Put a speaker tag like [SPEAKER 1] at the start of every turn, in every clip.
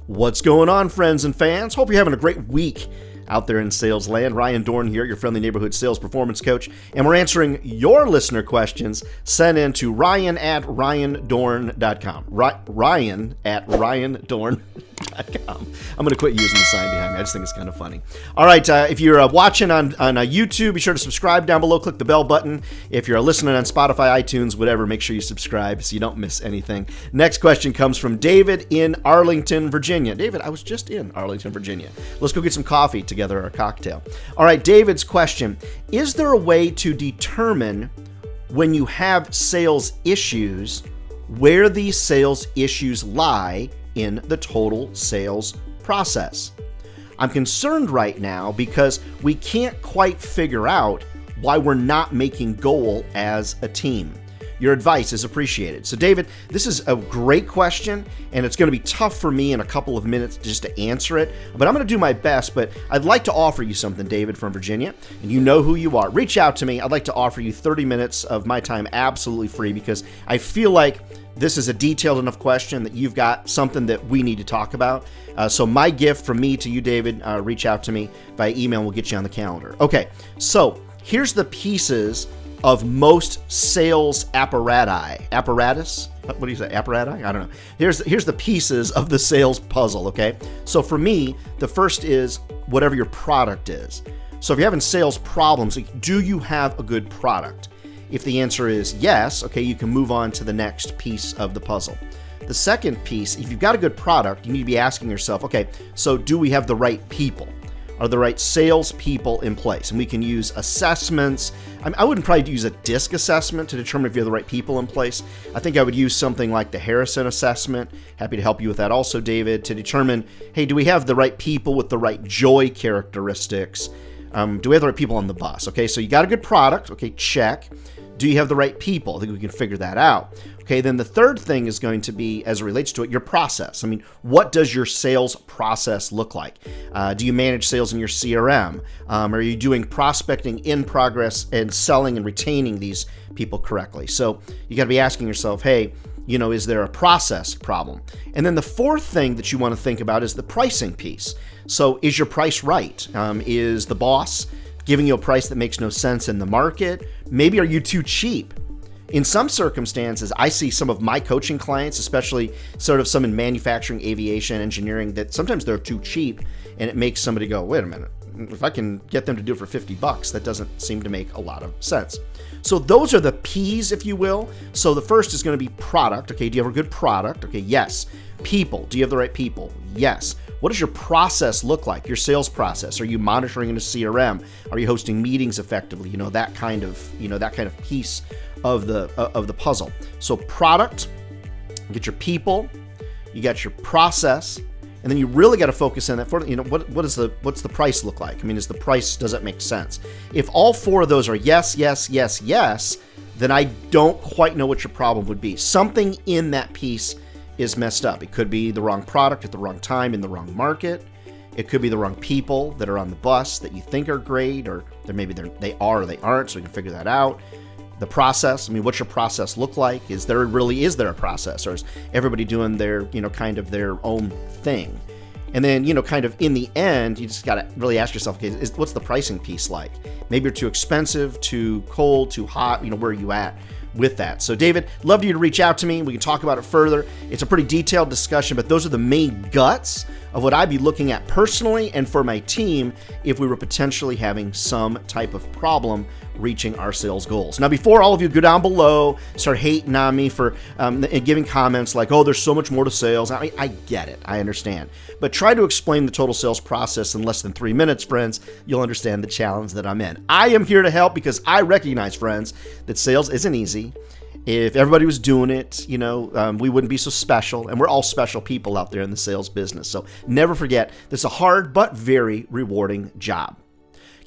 [SPEAKER 1] What's going on, friends and fans? Hope you're having a great week out there in sales land. Ryan Dohrn here, your friendly neighborhood sales performance coach, and we're answering your listener questions sent in to ryan@ryandohrn.com. Ryan@ryandohrn.com. I'm going to quit using the sign behind me. I just think it's kind of funny. All right, if you're watching on YouTube, be sure to subscribe down below. Click the bell button. If you're listening on Spotify, iTunes, whatever, make sure you subscribe so you don't miss anything. Next question comes from David in Arlington, Virginia. David, I was just in Arlington, Virginia. Let's go get some coffee together, or a cocktail. All right, David's question: is there a way to determine when you have sales issues, where these sales issues lie in the total sales process? I'm concerned right now because we can't quite figure out why we're not making goal as a team. Your advice is appreciated. So David, this is a great question, and it's going to be tough for me in a couple of minutes just to answer it, but I'm going to do my best. But I'd like to offer you something, David from Virginia, and you know who you are. Reach out to me. I'd like to offer you 30 minutes of my time absolutely free, because I feel like this is a detailed enough question that you've got something that we need to talk about. So my gift from me to you, David, reach out to me via email and we'll get you on the calendar. Okay, so here's the pieces of most sales apparatus. What do you say? Apparatus? I don't know. Here's the pieces of the sales puzzle, okay? So for me, the first is whatever your product is. So if you're having sales problems, do you have a good product? If the answer is yes, okay, you can move on to the next piece of the puzzle. The second piece, if you've got a good product, you need to be asking yourself, okay, so do we have the right people? Are the right sales people in place? And we can use assessments. I wouldn't probably use a DISC assessment to determine if you have the right people in place. I think I would use something like the Harrison assessment. Happy to help you with that also, David, to determine, hey, do we have the right people with the right joy characteristics? Do we have the right people on the bus? Okay, so you got a good product. Okay, check. Do you have the right people? I think we can figure that out. Okay, then the third thing is going to be, as it relates to it, your process. I mean, what does your sales process look like? Do you manage sales in your CRM? Are you doing prospecting in progress and selling and retaining these people correctly? So you got to be asking yourself, hey, you know, is there a process problem? And then the fourth thing that you want to think about is the pricing piece. So is your price right? Is the boss giving you a price that makes no sense in the market? Maybe are you too cheap? In some circumstances, I see some of my coaching clients, especially sort of some in manufacturing, aviation, engineering, that sometimes they're too cheap, and it makes somebody go, wait a minute, if I can get them to do it for $50, that doesn't seem to make a lot of sense. So those are the P's, if you will. So the first is going to be product. Okay, do you have a good product? Okay, yes. People, do you have the right people? Yes. What does your process look like? Your sales process? Are you monitoring in a CRM? Are you hosting meetings effectively? You know, that kind of piece of the puzzle. So product, you get your people, you got your process, and then you really got to focus on that. For, you know, what's the price look like? I mean, does it make sense? If all four of those are yes, yes, yes, yes, then I don't quite know what your problem would be. Something in that piece is messed up. It could be the wrong product at the wrong time in the wrong market. It could be the wrong people that are on the bus that you think are great, or they are or they aren't, so we can figure that out. The process, I mean, what's your process look like? Is there a process, or is everybody doing their, kind of their own thing? And then, kind of in the end, you just got to really ask yourself, okay, what's the pricing piece like? Maybe you're too expensive, too cold, too hot, where are you at with that? So David, love you to reach out to me. We can talk about it further. It's a pretty detailed discussion, but those are the main guts of what I'd be looking at personally and for my team if we were potentially having some type of problem reaching our sales goals. Now, before all of you go down below, start hating on me for giving comments like, oh, there's so much more to sales. I mean, I get it. I understand. But try to explain the total sales process in less than 3 minutes, friends. You'll understand the challenge that I'm in. I am here to help because I recognize, friends, that sales isn't easy. If everybody was doing it, we wouldn't be so special. And we're all special people out there in the sales business. So never forget, this is a hard but very rewarding job.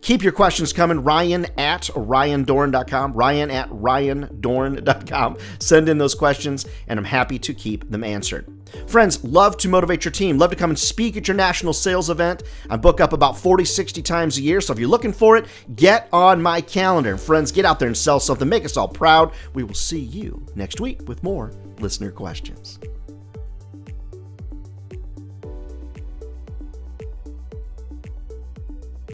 [SPEAKER 1] Keep your questions coming. Ryan@ryandohrn.com. Ryan@ryandohrn.com. Send in those questions, and I'm happy to keep them answered. Friends, love to motivate your team. Love to come and speak at your national sales event. I book up about 40, 60 times a year, so if you're looking for it, get on my calendar. Friends, get out there and sell something. Make us all proud. We will see you next week with more listener questions.